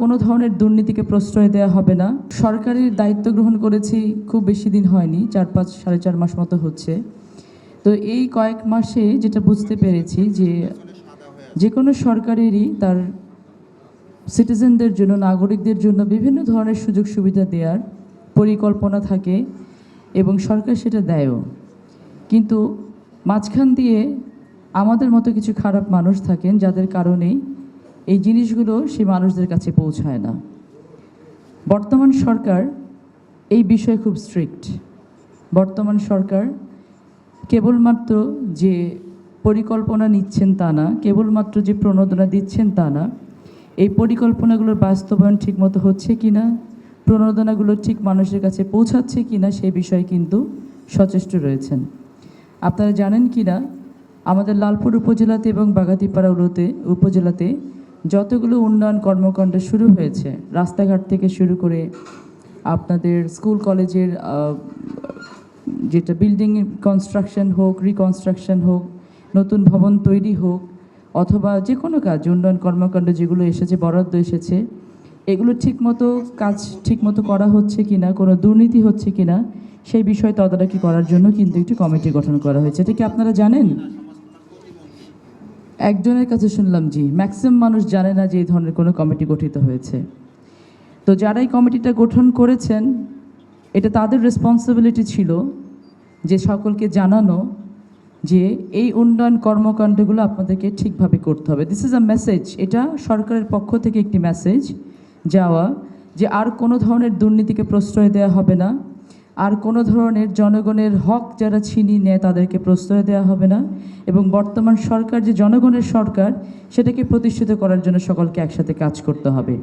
কোনো ধরনের দুর্নীতিকে প্রশ্রয় দেওয়া হবে না। সরকারের দায়িত্ব গ্রহণ করেছি খুব বেশি দিন হয়নি, 4-5 সাড়ে 4 মাস মতো হচ্ছে। তো এই কয়েক মাসে যেটা বুঝতে পেরেছি যে কোনো সরকারেরই তার সিটিজেনদের জন্য, নাগরিকদের জন্য বিভিন্ন ধরনের সুযোগ সুবিধা দেওয়ার পরিকল্পনা থাকে এবং সরকার সেটা দেয়ও। কিন্তু মাঝখান দিয়ে আমাদের মতো কিছু খারাপ মানুষ থাকেন যাদের কারণেই এই জিনিসগুলো সেই মানুষদের কাছে পৌঁছায় না। বর্তমান সরকার এই বিষয়ে খুব স্ট্রিক্ট। বর্তমান সরকার কেবলমাত্র যে পরিকল্পনা নিচ্ছেন তা না, কেবলমাত্র যে প্রণোদনা দিচ্ছেন তা না, এই পরিকল্পনাগুলোর বাস্তবায়ন ঠিকমতো হচ্ছে কি না, প্রণোদনাগুলো ঠিক মানুষের কাছে পৌঁছাচ্ছে কি না, সেই বিষয়ে কিন্তু সচেষ্ট রয়েছেন। আপনারা জানেন কি না, আমাদের লালপুর উপজেলাতে এবং বাগাতিপাড়া উপজেলাতে যতগুলো উন্নয়ন কর্মকাণ্ড শুরু হয়েছে, রাস্তাঘাট থেকে শুরু করে আপনাদের স্কুল কলেজের যেটা বিল্ডিং কনস্ট্রাকশন হোক, রিকনস্ট্রাকশন হোক, নতুন ভবন তৈরি হোক, অথবা যে কোনো কাজ, উন্নয়ন কর্মকাণ্ড যেগুলো এসেছে, বরাদ্দ এসেছে, এগুলো ঠিকমতো করা হচ্ছে কিনা, কোনো দুর্নীতি হচ্ছে কিনা, সেই বিষয়ে তদারকি করার জন্য কিন্তু একটি কমিটি গঠন করা হয়েছে। এটা কি আপনারা জানেন? একজনের কাছে শুনলাম, জি, ম্যাক্সিমাম মানুষ জানে না যে এই ধরনের কোনো কমিটি গঠিত হয়েছে। তো যারা এই কমিটিটা গঠন করেছেন, এটা তাদের রেসপন্সিবিলিটি ছিল যে সকলকে জানানো যে এই উন্নয়ন কর্মকাণ্ডগুলো আপনাদেরকে ঠিকভাবে করতে হবে। This is a message. এটা সরকারের পক্ষ থেকে একটি মেসেজ যাওয়া যে আর কোনো ধরনের দুর্নীতিকে প্রশ্রয় দেওয়া হবে না, আর কোনো ধরনের জনগণের হক যারা ছিনিয়ে নেয় তাদেরকে প্রশ্রয় দেওয়া হবে না, এবং বর্তমান সরকার যে জনগণের সরকার, সেটাকে প্রতিষ্ঠিত করার জন্য সকলকে একসাথে কাজ করতে হবে।